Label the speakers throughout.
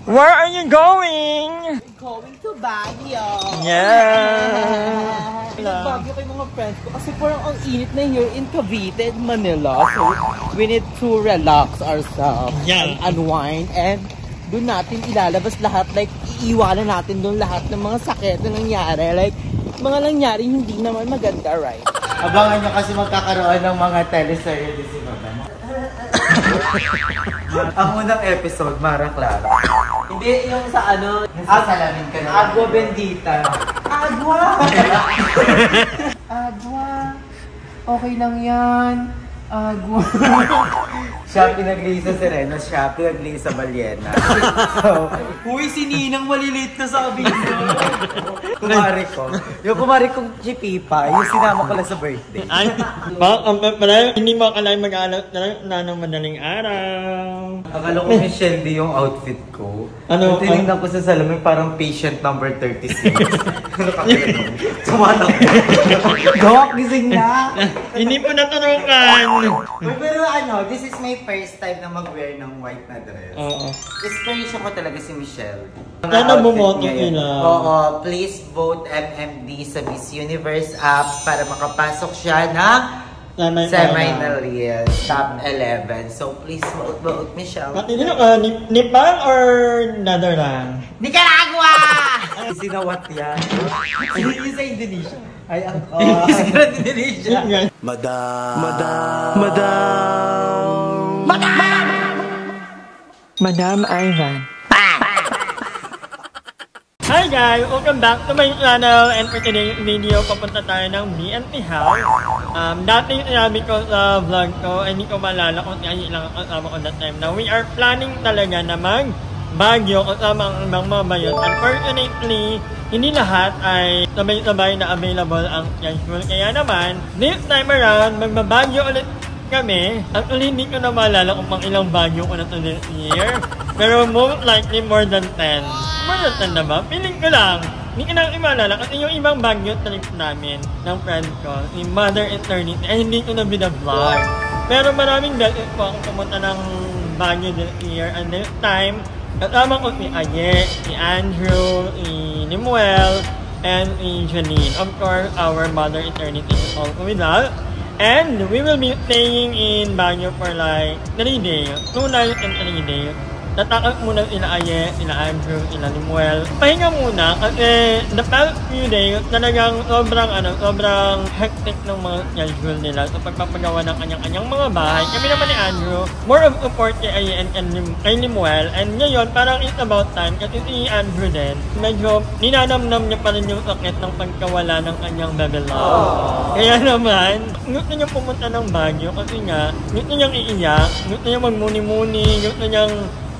Speaker 1: Where are you going?
Speaker 2: Going to Baguio.
Speaker 1: Yeah.
Speaker 2: Baguio ko yung mga friends ko kasi parang ang init na here in Cavite and Manila. So we need to relax ourselves and unwind and doon natin ilalabas lahat, like iiwanan natin doon lahat ng mga sakit na nangyari, like mga nangyari hindi naman maganda, right?
Speaker 3: Abangan nyo kasi magkakaroon ng mga teleserye si Mama. Ang unang episode, Mara Clara.
Speaker 2: Hindi yung sa ano,
Speaker 3: Salamin ka na.
Speaker 2: Agua Bendita. Agua!
Speaker 3: Agua. Okay lang yan. Agua. Siya pinag-lay sa Sereno, siya pinag-lay sa Balyena. So,
Speaker 2: Uy, si Ninang malilit na sa video.
Speaker 3: kumari ko. Yung kumari kong Chipipa, yung sinama ko lang sa birthday.
Speaker 1: Ay, hindi mo akalain mag-aalat na ng madaling araw.
Speaker 3: Akala ko Michelle D yung outfit ko.
Speaker 1: Ano?
Speaker 3: Tinignan ko sa salamin parang patient number 36. Tumatak. Dok, gising na.
Speaker 1: Hindi po naturukan.
Speaker 3: Pero ano, this is my first time na mag-wear ng white na dress.
Speaker 1: Oo.
Speaker 3: Inspiration ko talaga si Michelle.
Speaker 1: Sana bumoto sila.
Speaker 3: Oo, please vote MMD sa Miss Universe app para makapasok siya ng semi-finalist top 11. So please vote Michelle.
Speaker 1: Pati nila ka, Nepal or Netherlands?
Speaker 3: Nicaragua! Sinawat yan. Yung sa Indonesia. Ay, ang sa Indonesia.
Speaker 1: Madam Ivan. Hi guys! Welcome back to my channel, and for today's video, papunta tayo ng BNP House. Dati sinabi ko sa vlog ko, hindi ko malala kung ay lang kasama ko that time na we are planning talaga na mag-Baguio kasama ang ibang mga bayon. Unfortunately, hindi lahat ay sabay-sabay na available ang schedule. Kaya naman, this time around, mag-Baguio ulit kami. Actually, hindi ko na malala kung pang ilang Baguio ko na to this year. Pero most likely more than 10. More than 10 na ba? Feeling ko lang. Hindi ko na imalala kasi yung ibang Baguio trip namin ng friend ko, yung Mother Eternity, ay hindi ko na bina-vlog. Pero maraming beses po ako pumunta ng Baguio this year. And this time, kasama ko si Aye, si Andrew, si Limuel, and si Janine. Of course, our Mother Eternity is also with us. And we will be staying in Baguio for like 3 days. 2 nights and 3 days. Tatakot muna sila Aye, sila Andrew, sila Limuel. Pahinga muna kasi the past few days talagang sobrang hectic ng mga schedule nila sa pagpapagawa ng kanyang-kanyang mga bahay. Kami naman ni Andrew, more of support kay Aye and kay Limuel. And ngayon, parang it's about time kasi si Andrew din, medyo ninanamnam niya pa rin yung sakit ng pagkawala ng kanyang bebe love. Kaya naman, gusto niya pumunta ng Baguio kasi nga, gusto niyang iiyak, gusto niyang magmuni-muni, gusto niyang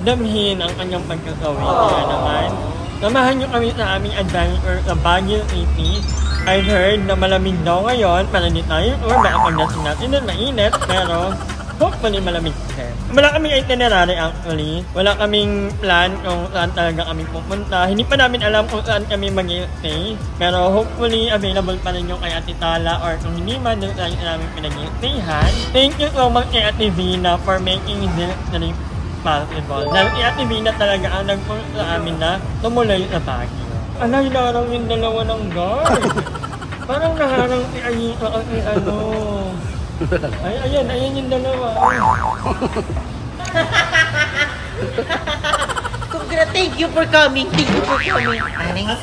Speaker 1: damhin ang kanyang pagkasawi. Kaya naman, samahan niyo kami sa aming adventure sa Baguio City. I've heard na malamig daw ngayon, para di tayo or baka pagdating natin na mainit, pero hopefully malamig din. Wala kaming itinerary actually. Wala kaming plan kung saan talaga kami pupunta. Hindi pa namin alam kung saan kami mag-stay. Pero hopefully available pa rin yung kay Ate Tala or kung hindi man doon tayo namin pinag-stayhan. Thank you so much kay Ate Vina for making this trip possible. Dahil si Ate Vina talaga ang nagpunta sa amin na tumuloy sa Baguio. Ano, hinarang yung dalawa ng guard. Parang naharang si Ayito kasi ano. Ay, ayan yung dalawa.
Speaker 2: Thank you for coming. Aning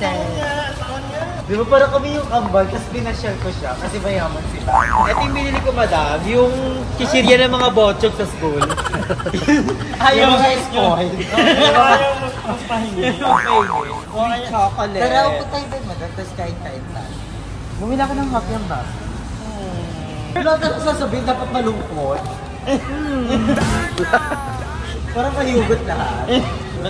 Speaker 3: Di ba parang kami yung kambal, tapos binasyal ko siya kasi mayaman sila.
Speaker 2: Ito yung binili ko, madam, yung kisirya ng mga botchog sa school.
Speaker 3: Ayaw nga spoil.
Speaker 1: Ayaw magpahingi.
Speaker 2: With chocolate.
Speaker 3: Tara, upo tayo din, madam, tapos kain tayo. Bumili ako ng happy ang bag. Wala tayo sasabihin, dapat malungkot. Parang mahihugot lahat.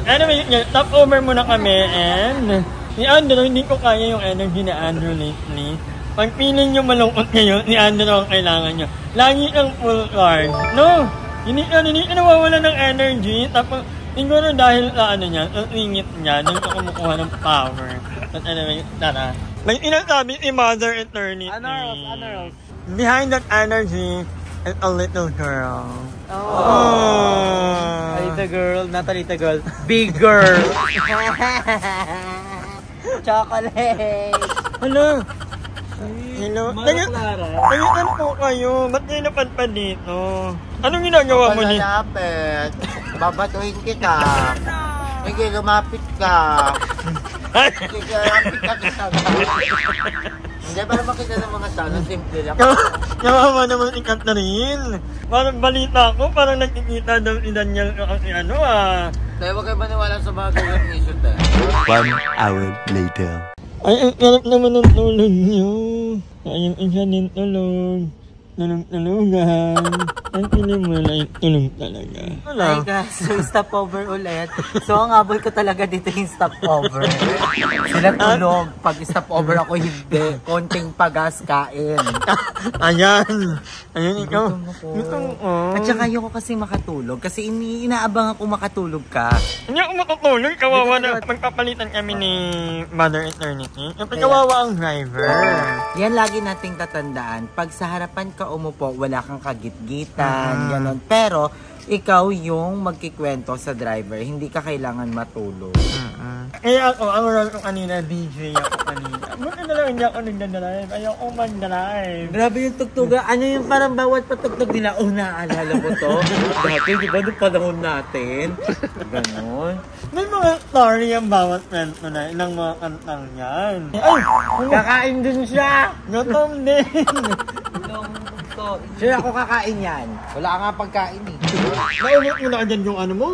Speaker 1: Anyway, top over muna kami and si Andrew, hindi ko kaya yung energy ni Andrew lately. Pag feeling nyo malungkot ngayon, si Andrew ang kailangan nyo. Lagi ang full card. No! Hindi ka nawawala ng energy. Tapos, siguro dahil sa ano niya, sa singit niya, doon ka kumukuha ng power. But anyway, tara. May sinasabi si Mother Eternity.
Speaker 2: Ano?
Speaker 1: Behind that energy, and a little girl.
Speaker 2: A little girl, not a little girl. Big girl. Chocolate.
Speaker 1: Hello. Hello.
Speaker 2: Mara Clara.
Speaker 1: Ganyan po kayo. Ba't kayo napadpad dito? Anong ginagawa mo dito?
Speaker 3: Palalapit. Babatuhin kita. Sige, lumapit ka. Sige, lumapit ka kita. Hindi, para makita ng mga tao. Simple lang.
Speaker 1: Yawawa naman si Catherine. Parang balita ko, parang nakikita daw si Daniel kasi ano ah.
Speaker 3: Tayo, huwag kayo maniwala sa mga ganyan issue tayo.
Speaker 4: 1 hour later.
Speaker 1: Ay, ang sarap naman ng tulog niyo. Ayun, isa din tulog. Tulog-tulugan. Ang kinimula yung tulog talaga.
Speaker 2: Hi guys, so stopover ulit. So ang habol ko talaga dito yung stopover. Sila tulog. Pag stopover ako hindi. Konting pagas kain.
Speaker 1: Ayan. Ayan ikaw.
Speaker 2: Gutom ko. At saka ayoko kasi makatulog. Kasi inaabang ako makatulog ka.
Speaker 1: Hindi ako makatulog. Kawawa na. Pagpapalitan kami ni Mother Eternity. Kapag kawawa ang driver.
Speaker 2: Yan lagi nating tatandaan. Pag sa harapan ka umupo, wala kang kagit-gitan, ganon. Pero, ikaw yung magkikwento sa driver. Hindi ka kailangan matulog.
Speaker 1: Kaya ako, ang role ko kanina, DJ ako kanina. Buti na lang hindi ako nagdadrive. Ayoko mag-drive.
Speaker 2: Grabe yung tugtuga. Ano yung parang bawat patugtog nila? Oh, naaalala ko to. Dati, di ba nung panahon natin? Ganon.
Speaker 1: May mga story ang bawat kwento na ng mga kantang yan. Ay!
Speaker 2: Kakain din siya!
Speaker 1: Gutom din!
Speaker 2: Sure, ako kakain yan. Wala ka nga pagkain eh.
Speaker 1: Naumot mo na dyan yung ano mo.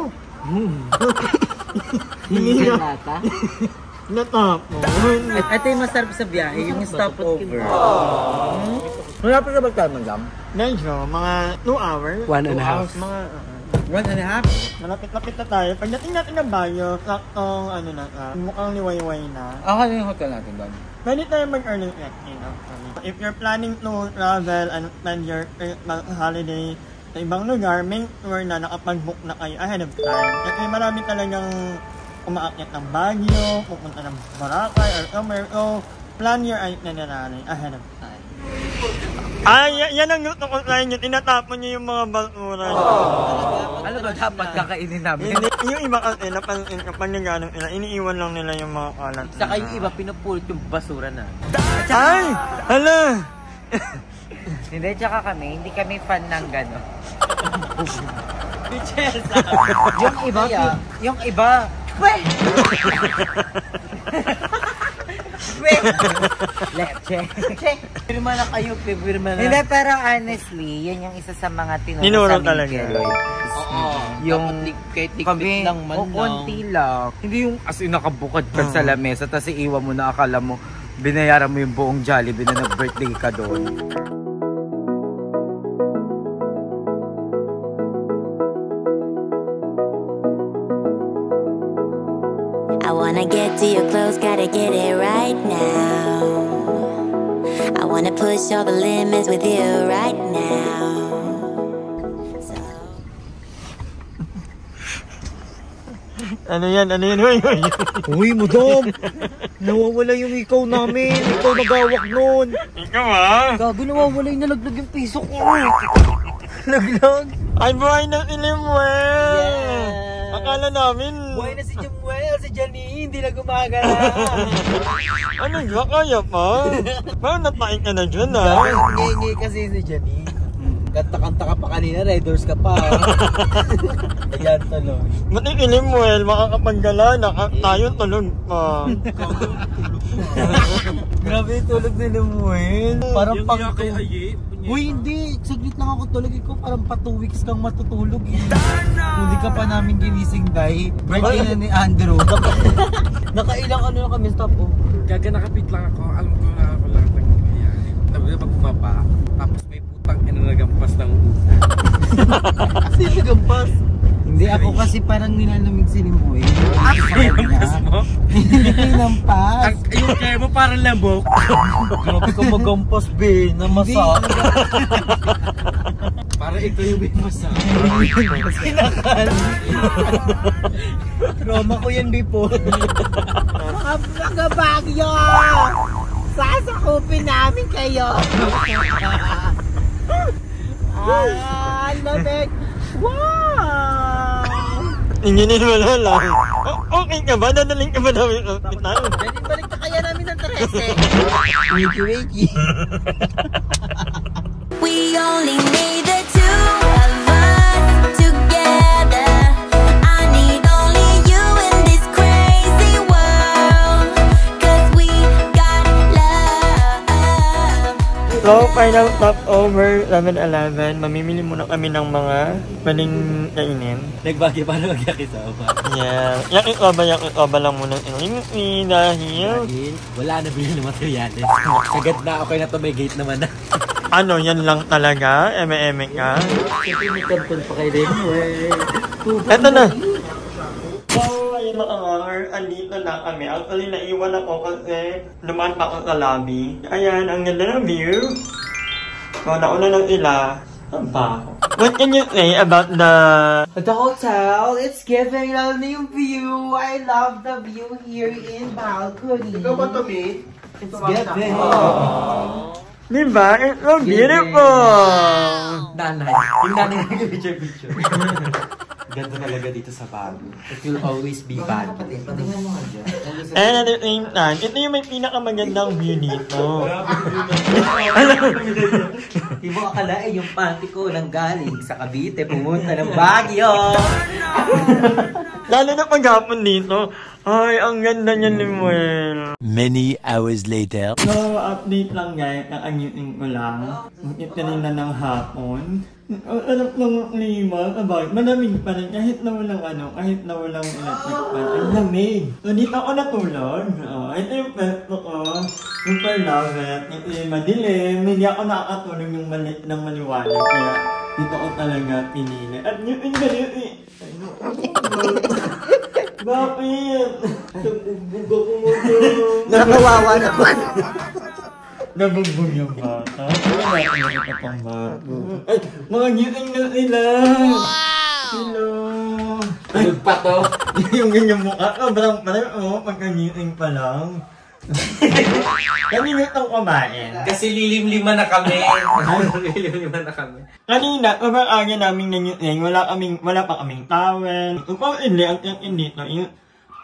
Speaker 2: Hindi nata.
Speaker 1: Natapon.
Speaker 2: Ito yung masarap sa biyahe, yung stopover. Wala pa ka magtamagam?
Speaker 1: Medyo, mga 2 hours.
Speaker 2: 1.5.
Speaker 1: Mga
Speaker 2: 1.5?
Speaker 1: malapit-lapit na tayo. Pagdating natin ng Baguio, saktong ano na, mukhang liwayway na.
Speaker 2: Ako na yung hotel natin doon.
Speaker 1: Pwede tayo mag-early check-in actually. If you're planning to travel and plan your holiday sa ibang lugar, make sure na nakapag-book na kayo ahead of time. Kasi marami talagang umaakyat ng Baguio, pupunta ng Boracay or somewhere. So, plan your itinerary ahead of time. Ay, yan ang gusto ko sa inyo. Tinatapon niyo yung mga basura.
Speaker 2: Ano ba dapat kakainin namin?
Speaker 1: Yung iba kasi, napansin kapag nagano'n nila, iniiwan lang nila yung mga kalat.
Speaker 2: Saka yung iba, pinupulot yung basura na.
Speaker 1: Ay! Hala!
Speaker 2: Hindi, tsaka hindi kami fan ng gano'n. yung iba, leche. Pirma na kayo, pirma na. Hindi, pero honestly, yan yung isa sa mga tinuro sa Miguel. Oo. Yung kahit tiktik lang man lang. Konti lang. Hindi yung as in nakabukad ka sa lamesa, tapos iiwan mo na akala mo, binayaran mo yung buong Jollibee na nag-birthday ka doon.
Speaker 5: I wanna get to your clothes, gotta get it right now. I wanna push all the limits with you right now.
Speaker 1: Ano yan?
Speaker 2: Uy, madam! Nawawala yung ikaw namin. Ikaw nagawak nun.
Speaker 1: Ikaw ah?
Speaker 2: Gago, nawawala yung nalaglag yung piso ko. Laglag?
Speaker 1: Ay, buhay na si Limuel!
Speaker 2: Yeah.
Speaker 1: Akala namin...
Speaker 2: Buhay na si Limuel, si Janine, hindi na gumagana.
Speaker 1: Ano ba? Kaya pa? Parang napain ka na dyan ah.
Speaker 2: Ngi kasi si Janine. Kanta-kanta ka pa kanina, Red Doors ka pa. Ayan, tulog.
Speaker 1: Buti si Limuel, makakapaggala na. Tayo tulog pa.
Speaker 2: Grabe yung tulog ni Limuel. Parang pang... Uy, hindi. Saglit lang ako tulog. Ikaw parang pa 2 weeks kang matutulog eh. Hindi ka pa namin ginising, Day. Birthday na ni Andrew. Nakailang ano na kami, stop oh.
Speaker 6: Gaga nakapit lang ako. Alam ko na ako lahat ng nangyayari. Tapos pag bumaba, tapos may putang nagampas ng ulan.
Speaker 2: Sino nagampas? Hindi, ako kasi parang nilalamig si Limuel.
Speaker 6: Nagampas mo?
Speaker 2: Hindi nampas.
Speaker 6: Yung kaya mo parang lambok.
Speaker 2: Grabe ka magampas, be. Namasa.
Speaker 6: Parang ikaw yung may masa.
Speaker 2: Sinakal. Trauma ko yan before. Mga Baguio! Sasakupin namin kayo! Ah, lamig! Wow!
Speaker 1: Inginin mo lang. Okay ka ba? Dadaling ka ba namin ang hospital?
Speaker 2: Balik na kaya namin ng 13. Wakey.
Speaker 5: We only need the two of us together. I need only you in this crazy world, 'cause we got love.
Speaker 1: So, final stop over 11-11. Mamimili muna kami ng mga maling kainin.
Speaker 2: Nagbagi pa na magyakisama.
Speaker 1: Yeah. Yakit-oba lang muna inuwi dahil...
Speaker 2: Wala na bilhin ng materyales. Agad na, okay na to, may gate naman na.
Speaker 1: Ano, yan lang talaga? Eme-eme ka?
Speaker 2: Siyempre may content pa kayo din.
Speaker 1: Eto na! So, ayun mga nganger, andito na kami. Actually, naiwan ako kasi lumaan pa ako sa lobby. Ayan, ang ganda ng view. So, nauna ng ila. Ang baho. What can you say about the
Speaker 2: hotel? It's giving a new view. I love the view here in balcony.
Speaker 3: Ikaw ba to, mate?
Speaker 2: It's giving.
Speaker 1: Diba? It's so beautiful!
Speaker 2: Nanay. Yung nanay nag-picture. Ganda talaga dito sa Baguio. It will always be Baguio.
Speaker 1: And at the same time, ito yung may pinakamagandang view dito.
Speaker 2: Di mo akalain yung panty ko nang galing sa Cavite, pumunta ng Baguio.
Speaker 1: Lalo na paghapon dito. Ay, ang ganda niya ni Muel.
Speaker 4: Many hours later.
Speaker 1: So, update lang guys. Nakanyutin ko lang. Bakit kanina ng hapon. Ang alam ng klima. Abay, malamig pa rin. Kahit na walang kahit na walang electric fan. Ang lamig. So, dito ako natulog. Ito yung pesto ko. Super love it. Ito yung madilim. Hindi ako nakakatulog ng maliwanag. Kaya, dito ko talaga pinili. At yung ganito bakit? Nabugbog ako mo doon.
Speaker 2: Nakawawa naman.
Speaker 1: Nabugbog yung bata. Wala ko nakita pang bago. Ay, mga ngiting na sila. Hello.
Speaker 2: Tulog pa to.
Speaker 1: Yung ganyang mukha. Sobrang parang pagka-ngiting pa lang. Kanina itong kumain.
Speaker 2: Kasi lilim-lima na kami. Lilim-lima na kami.
Speaker 1: Kanina, sobrang aga namin nangyuting, wala pa kaming towel. Kung hindi, ang dito,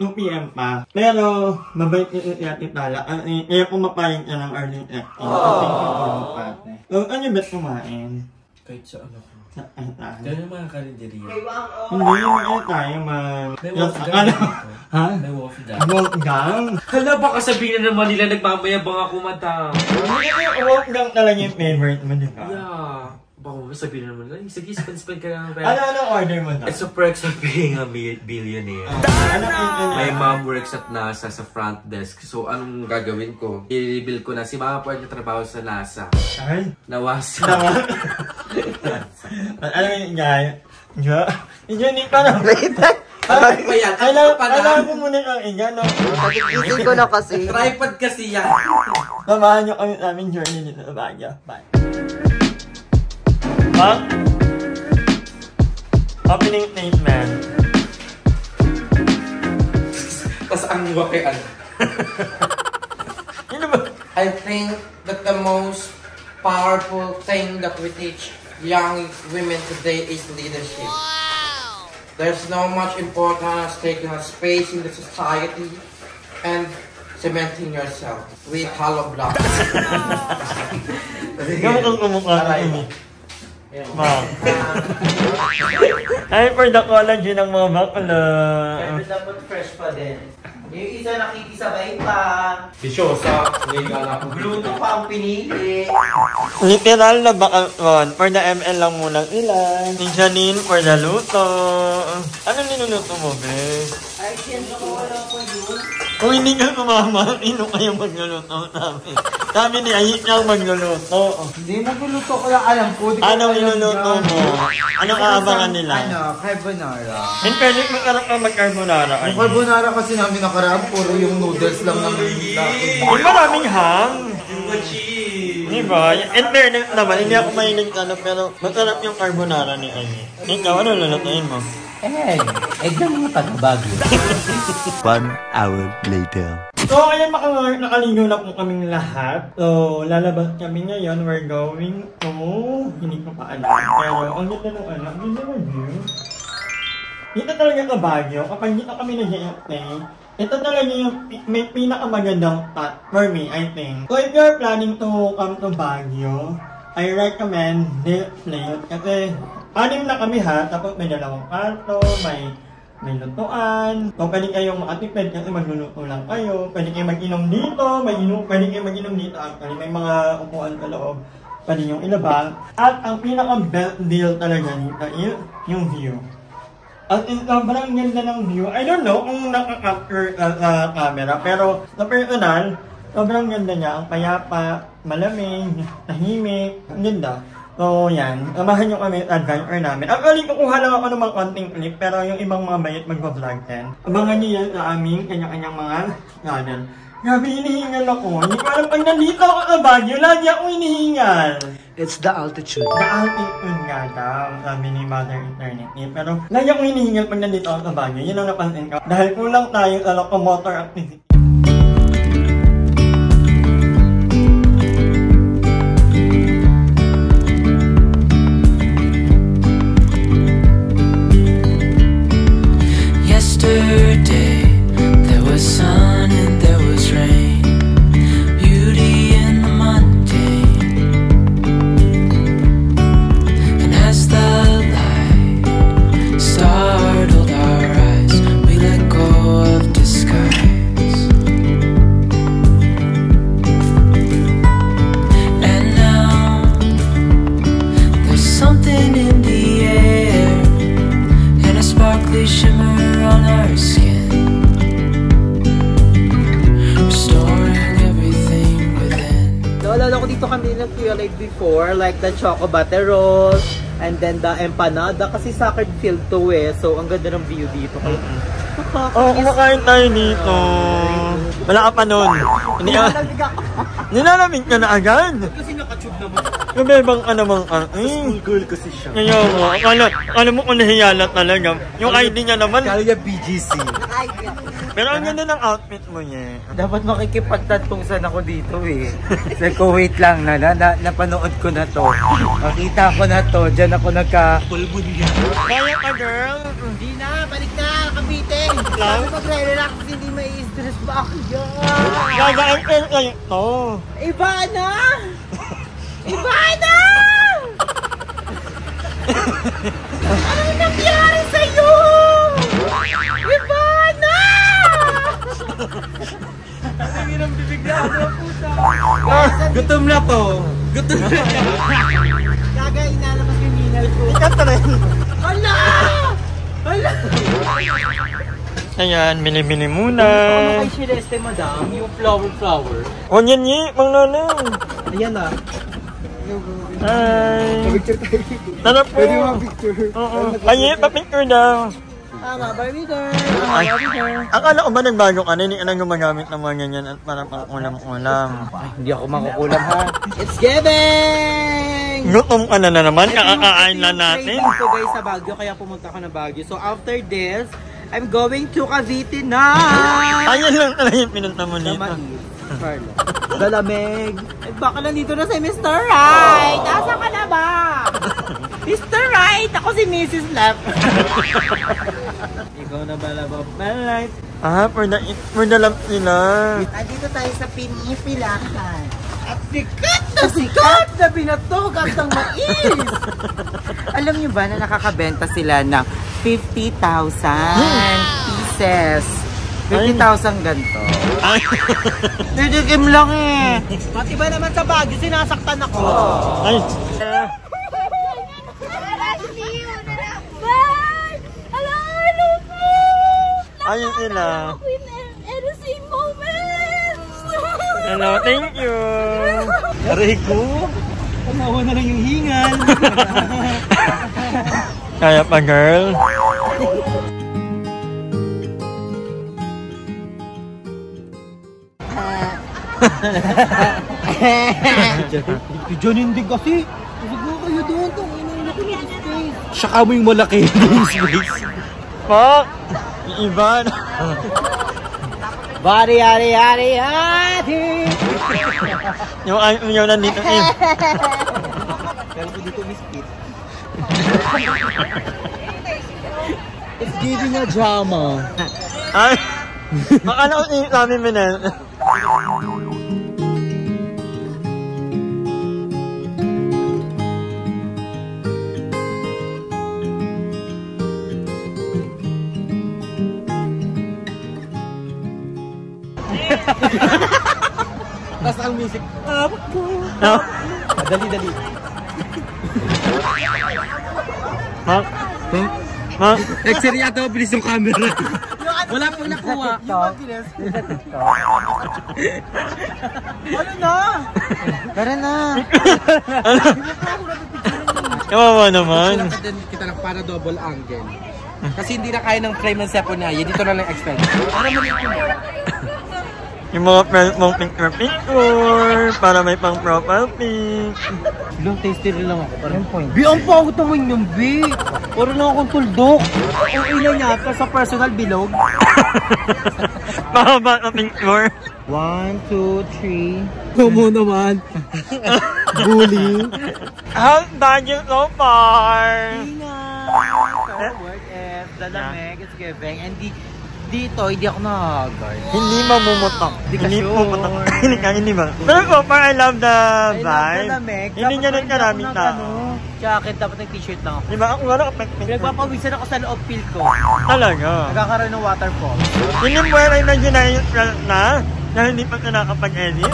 Speaker 1: yung PM pa. Pero, mabait yung Ate Tala. Kaya pumapayag siya ng early acting. Kasi yung pate. So, ano ba't kumain?
Speaker 6: Kahit sa ano ko.
Speaker 1: Saan tayo?
Speaker 6: Ganyan mga karinderya.
Speaker 1: Hindi, tayo
Speaker 6: May wolfgang.
Speaker 1: Ha?
Speaker 6: May wolfgang.
Speaker 1: Wolfgang?
Speaker 6: Hala, baka sabihin na naman nila nagmamayabang ako, madam.
Speaker 1: Wolfgang talaga yung favorite mo, di ba?
Speaker 6: Yeah. Baka sabihin na naman nila, sige, spend ka lang.
Speaker 1: Ano order mo na?
Speaker 6: It's a perks of being a billionaire. My mom works at NASA sa front desk. So, anong gagawin ko? I-reveal ko na si mama po ay natrabaho sa NASA.
Speaker 1: Ay?
Speaker 6: Nawasa.
Speaker 1: Alam mo yung guy? Hindi pa na.
Speaker 6: Bakit pa yan?
Speaker 1: Alam ko muna ang iga, no?
Speaker 2: Hindi ko na kasi.
Speaker 6: Tripod kasi yan.
Speaker 1: Samahan nyo kami sa aming journey dito sa Baguio. Bye. Ha? Opening statement.
Speaker 6: Tapos ang wakian.
Speaker 1: Ano ba?
Speaker 7: I think that the most powerful thing that we teach young women today is leadership. Wow. There's no much important as taking a space in the society and cementing yourself with hollow blocks.
Speaker 1: Gawin kong kumukha ko. Ma'am. Ay, for the collagen ng mga bakla.
Speaker 2: Pero dapat fresh pa din. Yung isa nakikisabay pa.
Speaker 6: Sisyosa.
Speaker 2: Gluto pa ang pinili.
Speaker 1: Literal na bakal for the ML lang muna ilan. Si Janine for the luto. Ano niluluto mo, be?
Speaker 2: Ay, siyempre ko wala ko yun.
Speaker 1: Kung hindi ka kumama, ino kayo magluluto namin. Sabi ni Ayik niyang magluluto.
Speaker 2: Hindi magluluto ko lang alam ko.
Speaker 1: Anong niluluto mo? Anong aabangan nila?
Speaker 2: Carbonara.
Speaker 1: In fairness, magkarap ka mag-carbonara.
Speaker 3: Yung carbonara kasi namin nakaraan, puro yung noodles lang ng
Speaker 1: Yung maraming ham. Diba? In fairness naman, hindi ako mahilig pero masarap yung carbonara ni Ayik. Ikaw, ano lulutuin mo?
Speaker 2: Egg lang mga taga-Baguio.
Speaker 4: 1 hour later.
Speaker 1: So, ayan, nakaligo na po kaming lahat. So, lalabas kami ngayon. We're going to... Hindi ko pa alam. Pero, ang ganda ng ano, ang ganda ng view. Dito talaga ka Baguio. Kapag dito kami nag-i-stay, ito talaga yung may pinakamagandang spot for me, I think. So, if you're planning to come to Baguio, I recommend this place. Kasi, 6 na kami ha. Tapos may 2 kwarto, may lutuan. So, pwede kayong makatipid kasi magluluto lang kayo. Pwede kayong mag-inom dito. Pwede kayong mag-inom dito actually. May mga upuan sa loob. Pwede yung ilabang. At ang pinaka-best deal talaga dito is yung view. At sobrang ganda ng view. I don't know kung nakaka-capture sa camera. Pero sa personal, sobrang ganda niya. Ang payapa, malamig, tahimik. Ang ganda. So, yan. Samahan nyo kami sa adventure namin. Actually, kukuha lang ako ng mga konting clip, pero yung ibang mga bayit magpa-vlog din. Abangan nyo yan sa aming kanya-kanyang mga garden. Grabe, hinihingal ako. Hindi ko alam pag nandito ako sa Baguio, lagi ako hinihingal.
Speaker 2: It's the altitude.
Speaker 1: The altitude nga daw, sabi ni Mother Eternity. Pero lagi ako hinihingal pag nandito ako sa Baguio. Yun ang napansin ko. Dahil kulang tayo sa locomotor activity.
Speaker 8: Yesterday, there was sun and there was rain, beauty in the mundane. And as the light startled our eyes, we let go of disguise. And now, there's something in the air, and a sparkly shimmer on our skin, restoring everything within.
Speaker 2: Naalala ko dito kami nag-feel like before, like the choco butter rolls, and then the empanada, kasi soccer field to eh. So, ang ganda ng view dito.
Speaker 1: Oh, kumakain tayo dito. Wala ka pa nun. Nilalamig ka na agad.
Speaker 2: Kasi naka-tube naman.
Speaker 1: Kabebang ka namang
Speaker 2: School girl kasi siya.
Speaker 1: Ngayon mo, alam mo kung nahiyala talaga. Yung ID niya naman.
Speaker 2: Kala niya BGC.
Speaker 1: Pero ang ganda ng outfit mo niya.
Speaker 2: Dapat makikipagtatungsan ako dito eh. Sabi ko, wait lang napanood ko na to. Makita ko na to, dyan ako nagka-pulbun niya.
Speaker 1: Kaya ka, girl?
Speaker 2: Hindi na, balik na, kabitin. Sabi mag-relax, hindi may stress ba ako dyan?
Speaker 1: Gagaan ka kayo to.
Speaker 2: Iba na! Iba na! Anong nangyari sa'yo? Iba na! Ang hirang bibigla ako ng puta. Gutom na to. Gutom na to. Gagay, inalabas yung ninal ko.
Speaker 1: Ikat ka rin.
Speaker 2: Hala! Hala!
Speaker 1: Ayan, mini-mini muna.
Speaker 2: Ano kay Celeste, madam? Yung flower.
Speaker 1: O yan niya, mang nanay.
Speaker 2: Ayan na.
Speaker 1: Hi.
Speaker 2: Picture tayo.
Speaker 1: Tara po.
Speaker 2: Pwede mo picture.
Speaker 1: Oo. Ay, pa-picture daw.
Speaker 2: Barbie girl.
Speaker 1: Ay,
Speaker 2: Barbie girl.
Speaker 1: akala ko ba nagbago ka na? Hindi ka na gumagamit ng mga ganyan at para pang-ulam-ulam.
Speaker 2: Hindi ako makukulam ha. It's giving!
Speaker 1: Gutom ka na naman, kakakain na natin.
Speaker 2: Craving ko guys sa Baguio, kaya pumunta ako na Baguio. So after this, I'm going to Cavite na!
Speaker 1: Ayan lang talaga yung pinunta mo dito.
Speaker 2: Carlo. Dalamig. Eh, baka nandito na si Mr. Right. Asa ka na ba? Mr. Right. Ako si Mrs. Left. Ikaw na ba love of my life?
Speaker 1: Ah, for the love nila.
Speaker 3: Andito tayo sa Pinipilahan.
Speaker 2: At sikat na binatugat ng mais.
Speaker 3: Alam niyo ba na nakakabenta sila ng 50,000 pieces? 50,000 ganito.
Speaker 1: Ay.
Speaker 3: Titigim lang eh.
Speaker 2: Pati ba naman sa Baguio, sinasaktan ako.
Speaker 1: Ay. Ayun sila. Hello, thank you. Aray ko.
Speaker 2: Tumawa na lang yung hingal.
Speaker 1: Kaya pa, girl.
Speaker 2: Diyan hindi kasi. Siguro kayo doon. Tangina ko yung space.
Speaker 3: Saka mo yung malaki yung space.
Speaker 1: Fuck! Iiba na.
Speaker 2: Bari, yari, yari, yari!
Speaker 1: Yung nandito eh.
Speaker 2: Pero hindi ko mispit. It's giving a drama.
Speaker 1: Ay! Makala ko sabi mo na.
Speaker 2: Tapos ang music.
Speaker 1: No?
Speaker 2: Dali.
Speaker 1: Ha? Ha?
Speaker 2: Nagseryato, bilis yung camera. Wala pong nakuha. Ano na? Tara na.
Speaker 1: Kawawa naman.
Speaker 2: Kita lang para double angle. Kasi hindi na kaya ng frame ng Seponaya. Dito na lang extend. Para maliit yun.
Speaker 1: Yung mga friends mong picture para may pang profile pic.
Speaker 2: Long tasty rin lang ako. Parang point. Bi, ang pangit naman yung Bi. Puro lang akong tuldok. Ang ina niya, sa personal bilog.
Speaker 1: Mahaba na picture.
Speaker 2: 1, 2, 3. Kumo naman. Bully.
Speaker 1: How's budget so far?
Speaker 2: Work is dalamig, it's giving. And dito, hindi ako nakakagay.
Speaker 1: Hindi mamumutok.
Speaker 2: Hindi
Speaker 1: pumutok. Hindi ba? Pero so far, I love the vibe.
Speaker 2: Dalamig.
Speaker 1: Hindi niya rin karaming tao.
Speaker 2: Jacket, dapat nag-t-shirt lang ako.
Speaker 1: Diba? Ako nga nakapagpapit.
Speaker 2: Nagpapawisan ako sa loob field ko.
Speaker 1: Talaga?
Speaker 2: Nagkakaroon ng waterfall.
Speaker 1: Hindi mo ay na-imagine na dahil hindi pa ka nakapag-edit.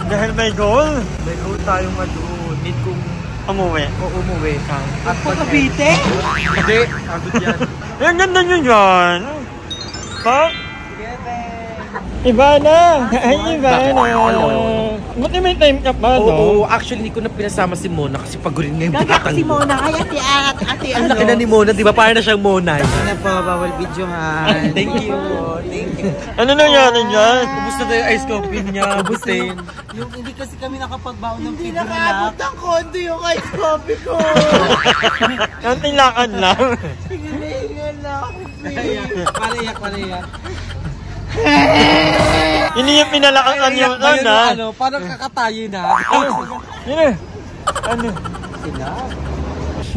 Speaker 1: Dahil may goal.
Speaker 2: May goal tayong madoon. Need kong
Speaker 1: umuwi.
Speaker 2: Umuwi. At pag-Cavite? Hindi. Agad yan.
Speaker 1: Ang ganda nyo dyan. Pa? Iba na! Ay, iba na! Buti may time ka pa, no?
Speaker 2: Oo, actually, hindi ko na pinasama si Mona kasi pagurin nga yung batang
Speaker 9: si Mona, ay ate,
Speaker 2: Ang laki na ni Mona, di ba? Parang na siyang Mona.
Speaker 9: Ano po, bawal videohan.
Speaker 2: Thank you.
Speaker 1: Ano nangyari dyan?
Speaker 2: Ubus na yung ice coffee niya. Ubusin.
Speaker 9: Yung hindi kasi kami nakapagbaon ng
Speaker 2: Hindi
Speaker 9: figure
Speaker 2: nakaabot ang kondo yung ice coffee ko.
Speaker 1: Kanting lakad lang.
Speaker 9: Hinihingan na ako, Pariyak.
Speaker 1: Hindi yung pinalakasan yung na.
Speaker 2: Ano, parang kakatayo na.
Speaker 1: Yun eh. Ano?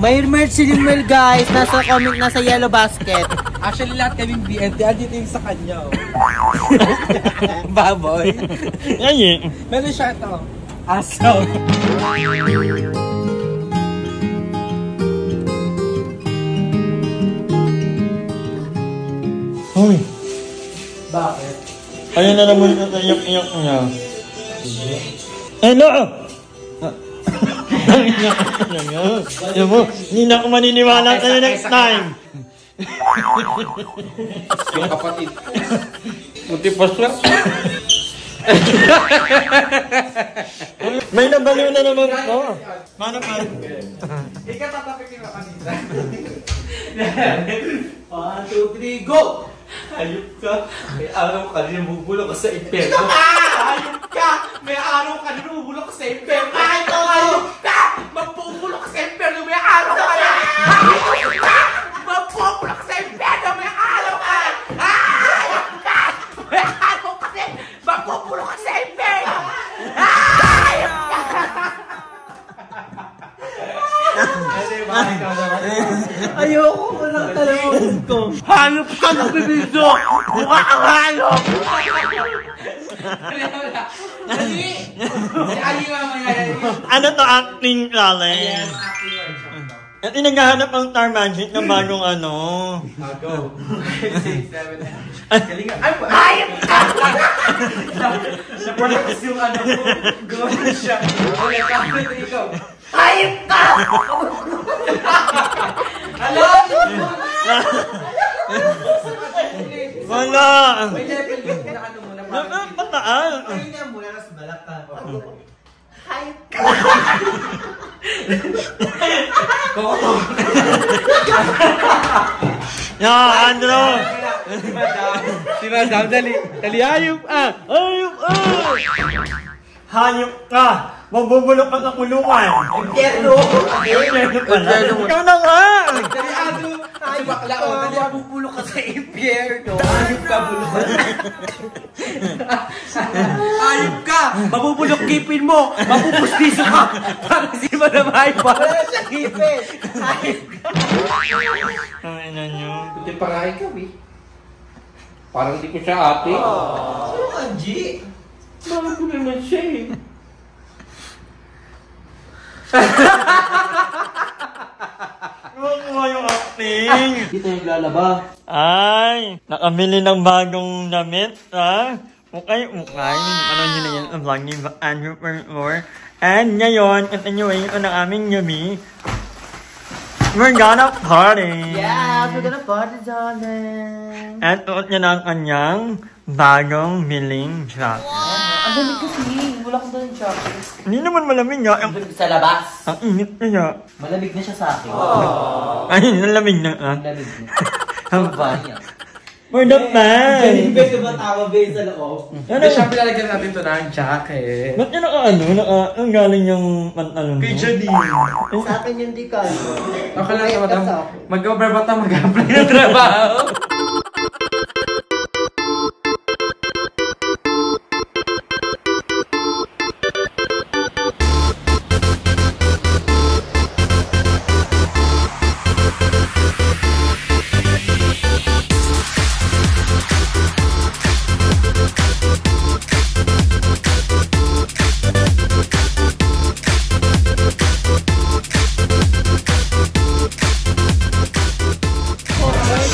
Speaker 9: May merch si Limuel, guys. Nasa comment, nasa yellow basket.
Speaker 2: Actually, lahat kaming BNT. Andito yung sa kanya. Baboy.
Speaker 1: Yan eh.
Speaker 2: Meron siya ito. Aso.
Speaker 1: Hoy.
Speaker 2: Bakit?
Speaker 1: Ayun na naman ito sa iyok-iyok niya. Hello! Alam mo, hindi na ako maniniwala sa'yo next time.
Speaker 2: Yung kapatid. Buti pa siya.
Speaker 1: May nabaliw na naman ko. Mano pa?
Speaker 2: Ikaw tatapik yung kanina. 1, 2, 3, go! Ayup ka, may araw ka rin bubulok ka sa impyerno. Ayup ka, may araw ka rin bubulok ka sa impyerno. Ayup ka, magbubulok ka sa impyerno, may araw ka rin. Ayup ka, magbubulok ka sa impyerno, may araw ka rin. Ayup ka, may araw ka rin, magbubulok ka sa impyerno. Ayup ka. Ayoko ko lang talagang ko. Hayop ka na bibigyo! Mukha kang hayop! Dali! Si Ali mamaya.
Speaker 1: Ano to acting challenge? At naghahanap ang Star Magic ng bagong ano.
Speaker 2: Go. 5, 6, 7, 8. Galing nga. Hayop ka! Naproduce yung ano ko. Go na siya. Ulit ka. Ikaw. Hayop ka! Hello!
Speaker 1: Wala!
Speaker 2: May level yun. Pinakano muna.
Speaker 1: Pataan!
Speaker 2: Ayun niya muna. Nas balat ka.
Speaker 9: Hayop ka!
Speaker 2: Koto!
Speaker 1: Ya, Andro!
Speaker 2: Si Madam, dali. Dali, hayop ah!
Speaker 1: Hayop! Hayop ka! Mabubulok ka sa kulungan!
Speaker 2: Impyerno!
Speaker 1: Ikaw na nga!
Speaker 2: Dali, Andrew!
Speaker 7: si bakla o.
Speaker 2: Mabubulok ka sa impyerno. Ayop ka, bulok ka.
Speaker 7: Ayop ka! Mabubulok kipin mo! Mapupustiso ka! Para si Manamay pa!
Speaker 2: Wala siya ngipin. Ayop ka.
Speaker 1: Ang ina nyo.
Speaker 7: Hindi pa nga ikaw eh. Parang di ko siya ate.
Speaker 2: Sino ka, G?
Speaker 7: Bakit ko naman siya eh?
Speaker 1: Nakuha yung acting.
Speaker 2: Dito yung lalaba.
Speaker 1: Ay, nakabili ng bagong damit, ha? Okay. Ano nyo na yan, ang vlog ni Andrew Perlor. And ngayon, continuing ito ng aming gabi. We're gonna party!
Speaker 2: Yes, we're gonna party, darling.
Speaker 1: At tuot niya na ang kanyang bagong miling jacket.
Speaker 2: Ang lamig kasi. Wala kong dalang jacket.
Speaker 1: Hindi naman malamig nga.
Speaker 2: Ang lamig sa labas.
Speaker 1: Ang init kaya.
Speaker 2: Malamig na siya sa akin.
Speaker 1: Ay, nalamig na.
Speaker 2: Ang lamig na. Ang banyo.
Speaker 1: For the fans!
Speaker 2: Galing ba ito ba tawa ba sa loob?
Speaker 7: Hindi siya pinalagyan natin ito ng jacket.
Speaker 1: Ba't yun ang galing yung pantalon mo?
Speaker 7: Kay Janine.
Speaker 2: Sa akin yung di ka.
Speaker 7: Okay lang sa madam. Mag-over ba tayo mag-apply ng trabaho?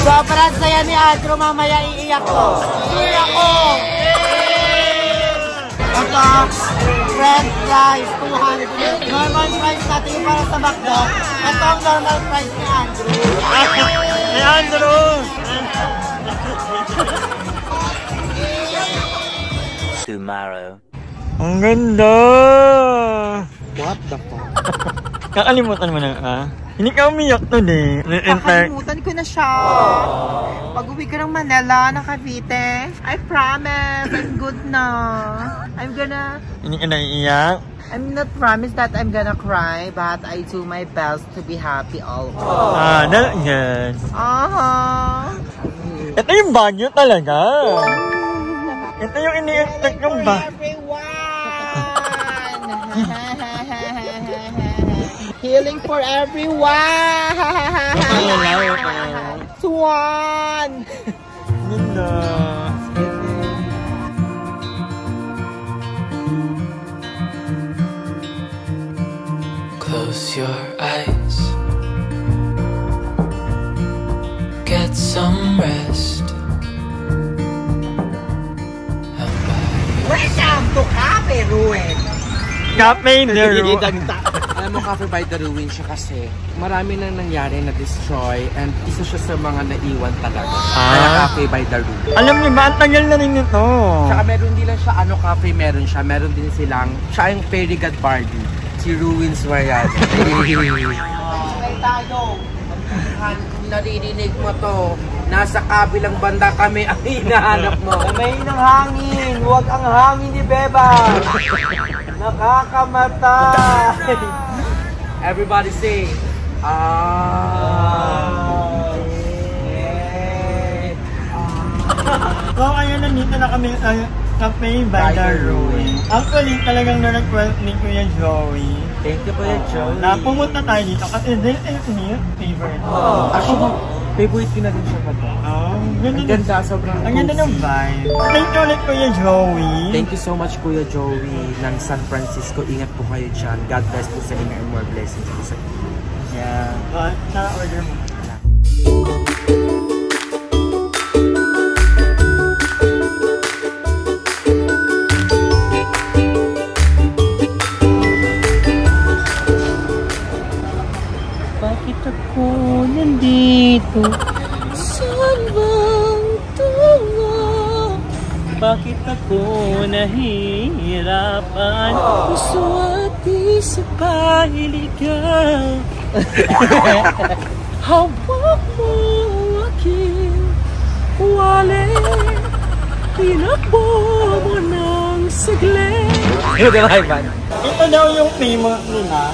Speaker 9: Sobrang saya ni Andrew, mamaya iiyak ko. Iiyak ko! Ito, French fries, 200. Normal price natin yung para sa McDo. Ito ang normal price ni Andrew.
Speaker 1: Ni Andrew!
Speaker 4: Tomorrow.
Speaker 1: Ang ganda!
Speaker 2: What the fuck?
Speaker 1: Kakalimutan mo na, Hindi ka umiyak today.
Speaker 9: Kakalimutan ko na siya. Pag-uwi ka ng Manila, na Cavite, I promise, I'm good na. I'm gonna...
Speaker 1: Hindi ka naiiyak?
Speaker 9: I'm not promise that I'm gonna cry, but I do my best to be happy always.
Speaker 1: That's good. Ito yung bagyo talaga. Ito yung ini-expect yung bagyo.
Speaker 9: Healing for everyone! Swan!
Speaker 1: Ganda.
Speaker 8: Close your eyes. Get some rest.
Speaker 9: Welcome to Cafe Ruin!
Speaker 1: Cafe Ruin.
Speaker 7: Alam mo, Cafe by the Ruin siya kasi marami nang nangyari na destroy and isa siya sa mga naiwan talaga. Kaya Cafe by the Ruin.
Speaker 1: Alam niyo ba, ang tagal na rin ito.
Speaker 7: Tsaka meron din lang siya, cafe meron siya. Meron din silang, siya yung Fairy God Barbie. Si Ruins Mariana.
Speaker 9: Okay tayo.
Speaker 7: Kung naririnig mo to, nasa kabilang banda kami ang hinahanap mo.
Speaker 2: May ng hangin. Huwag ang hangin ni Beba. Nakakamatay.
Speaker 7: Everybody say,
Speaker 1: So, ayun, nandito na kami sa Cafe by the Ruin. Actually, talagang na-request ni Kuya Joey.
Speaker 2: Thank you, Kuya Joey.
Speaker 1: Na pumunta tayo dito kasi this is his favorite.
Speaker 7: Actually, favorite ko na din siya pa to.
Speaker 1: Ang
Speaker 7: ganda, sobrang
Speaker 1: ang ganda ng vibe. Thank you ulit, Kuya Joey.
Speaker 7: Thank you so much, Kuya Joey ng San Francisco. Ingat po kayo dyan. God bless po sa inyo and more blessings po sa inyo.
Speaker 1: Yeah. Na-order mo.
Speaker 2: Bakit ako nandito? Saan bang tungo? Bakit ako nahihirapan? Gusto at isa pa iligaw. Hawak mo aking wallet. Tinakbo mo ng saglit.
Speaker 1: Ito daw yung famous nila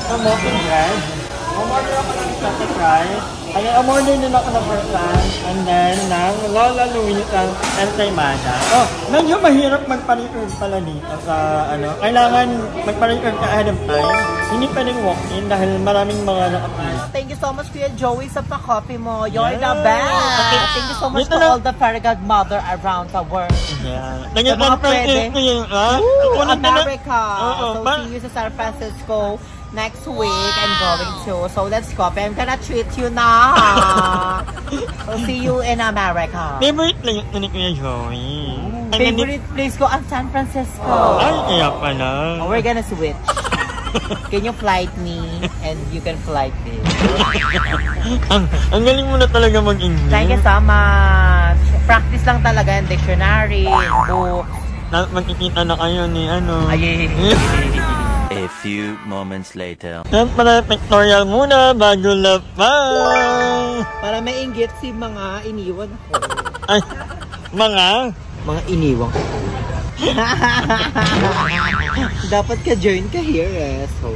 Speaker 1: sa Mountain Bread. Umorder ako ng Santa Fries. Kaya umorder din ako ng Portland and then ng Lola Louise ng Ensaymada. Oh, medyo mahirap magpa-return pala dito sa ano. Kailangan magpa-return ka ahead of time. Hindi pwedeng walk-in dahil maraming mga nakapili.
Speaker 9: Thank you so much, Kuya Joey, sa pa-coffee mo. You're the best! Thank you so much to all the fairy godmother around the world.
Speaker 1: Yeah.
Speaker 9: Sa mga pwede.
Speaker 1: America!
Speaker 9: So, see you sa San Francisco next week. I'm going to. So, let's go. I'm gonna treat you na. So, see you in America.
Speaker 1: Favorite place ni Kuya Joey.
Speaker 9: Favorite place ko ang San Francisco.
Speaker 1: Ay, kaya pala.
Speaker 9: Oh, we're gonna switch. Can you flight me? And you can flight me.
Speaker 1: ang galing mo na talaga mag-English.
Speaker 9: Thank you so much. Practice lang talaga yung dictionary, book.
Speaker 1: Magkikita na kayo ni ano.
Speaker 9: Ay.
Speaker 4: A few moments later.
Speaker 1: Yan pala, pictorial muna bago lapang.
Speaker 9: Para mainggit si mga iniwan ko.
Speaker 1: Ay, mga
Speaker 9: iniwan ko. Dapat ka-join ka here eh. So,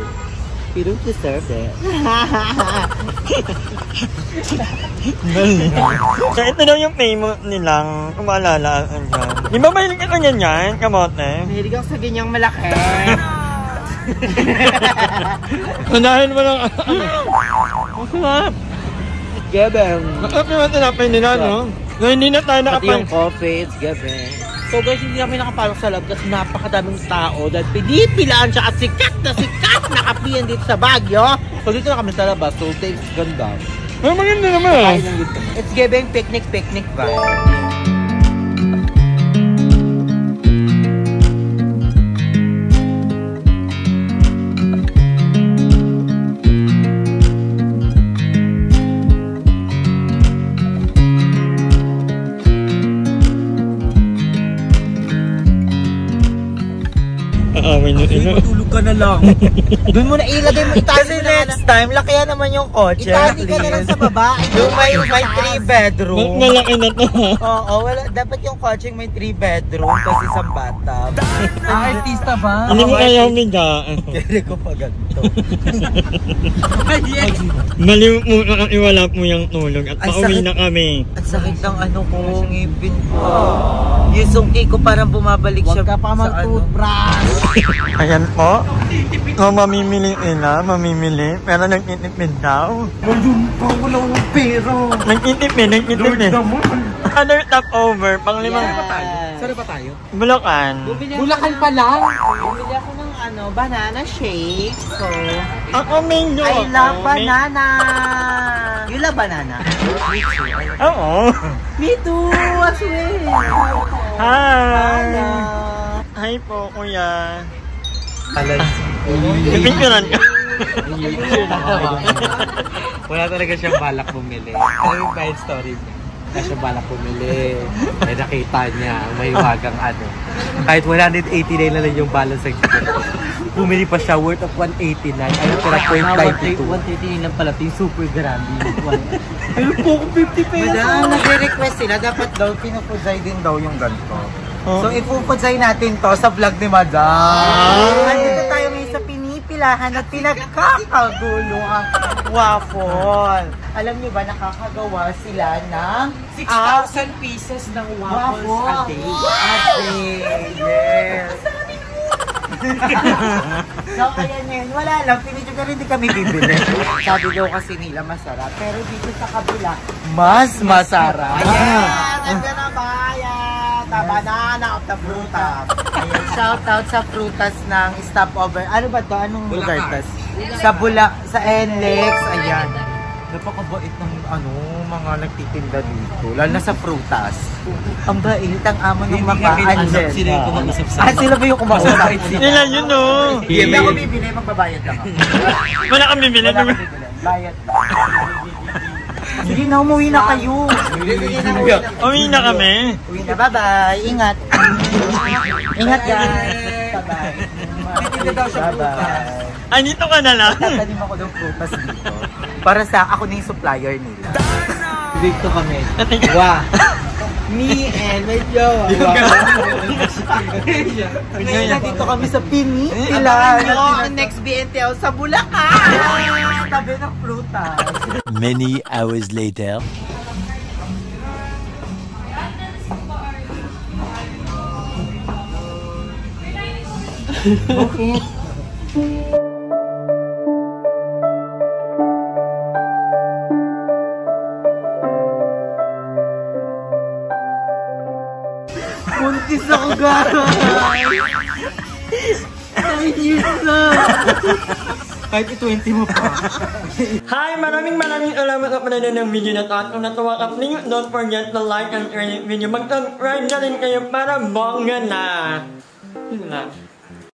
Speaker 9: you don't deserve it.
Speaker 1: So, ito daw yung payment nilang kung maalala ang dyan. Di ba mahilig ka ganyan, kamote?
Speaker 9: Mahilig ako sa ganyang malaki.
Speaker 1: Unahin mo lang. Masarap.
Speaker 9: Gabang.
Speaker 1: Masarap yung tinapay nila, no? No, hindi na tayo
Speaker 9: Pati
Speaker 1: nakapay.
Speaker 9: yung coffee, it's gabang. So guys, hindi kami nakapalok sa loob kasi napakadaming tao dahil pinipilaan siya at sikat na nakapiyan dito sa Baguio. So dito na kami sa labas, so it's ganda.
Speaker 1: Ay, maganda naman.
Speaker 9: It's giving picnic vibe.
Speaker 2: Tulog ka na lang.
Speaker 9: Doon mo na ilagay mo
Speaker 2: Kasi next time, lakihan naman yung kotse.
Speaker 9: Itali ka na lang sa baba.
Speaker 2: Yung may 3 bedroom.
Speaker 1: Malaki na to.
Speaker 2: Oo, wala. Dapat yung kotse may 3 bedroom kasi isang bata.
Speaker 9: Artista ba?
Speaker 1: Hindi mo kaya humigaan.
Speaker 2: Kaya ko pa ganito.
Speaker 1: Mali mo ang iwala mo yung tulog at pauwi na kami.
Speaker 2: Ang sakit ng ano ko, ngipin ko. Yung sungki ko parang bumabalik siya.
Speaker 9: Huwag ka pa mag-toothbrush.
Speaker 1: Ayan po. So, mamimili nila, Pero nagtitipid daw.
Speaker 9: Wala akong pera.
Speaker 1: Nagtitipid. Another stopover, pang limang.
Speaker 9: Saan ba tayo?
Speaker 1: Bulacan.
Speaker 9: Bulacan pa lang. Bumili ako ng banana shake. So,
Speaker 1: Ako mango.
Speaker 9: I love banana. You love banana?
Speaker 1: Oo.
Speaker 9: Me too, as well.
Speaker 1: Hi.
Speaker 9: Hello.
Speaker 1: Hi po, kuya.
Speaker 2: Alas.
Speaker 1: Pipicturean ka.
Speaker 2: Wala talaga siyang balak bumili. Ano yung side story niya? Wala siyang balak bumili. Eh nakita niya ang mahiwagang ano. Kahit 189 na lang yung balance sa gito. Bumili pa siya worth of 189. Ano pala 0.92.
Speaker 9: 189 lang pala. Yung super grande.
Speaker 2: Pero po 50 pesos.
Speaker 9: Madam, nag-request sila. Dapat daw, pinupudzay din daw yung ganito. So, ipupudzay natin to sa vlog ni Madam. Nandito tayo ngayon sa pinipilahan at pinagkakagulo ang waffle. Alam niyo ba, nakakagawa sila ng
Speaker 2: 6,000 pieces ng waffles a day.
Speaker 9: Yes. So, kaya ngayon, wala lang. Pinidyo ka rin di kami bibili. Sabi daw kasi nila masarap. Pero dito sa kabila, mas masarap. Ayan! Nandiyan na ba? Ayan! The banana of the frutas. Ayan, shout out sa frutas ng stopover. Ano ba to? Anong lugar tas? Sa sa NLEX. Ayan. Napakabait ng mga nagtitinda dito. Lalo na sa frutas. Ang bait ang amo ng mga Angel.
Speaker 2: Sila yung kumausap sa
Speaker 9: Sila ba yung kumausap?
Speaker 1: Sila yun, no?
Speaker 9: Hindi ako bibili, magbabayad lang ako.
Speaker 1: Wala kang bibili.
Speaker 9: Wala akong bibili. Bayad lang. Sige na, umuwi na kayo.
Speaker 1: Uwi na kami.
Speaker 9: Uwi na, bye-bye. Ingat. Ingat guys. Bye-bye. Bye-bye.
Speaker 1: Ay, dito ka na lang.
Speaker 9: Tatanim ako ng prutas dito. Para sa ako na yung supplier nila. Dito kami. Wow.
Speaker 2: Me and my jowa. Ngayon nandito kami sa Peninsula. Ang next BNTO sa Bulacan. Tabi ng fruta.
Speaker 4: Many hours later.
Speaker 2: Okay. Buntis ako, guys! 9 years na! Kahit i-20 mo pa.
Speaker 1: Hi! Maraming salamat sa panonood ng video na to. At kung natuwa ka, please don't forget to like and share yung video. Mag-subscribe na rin kayo para bongga na. Yun lang.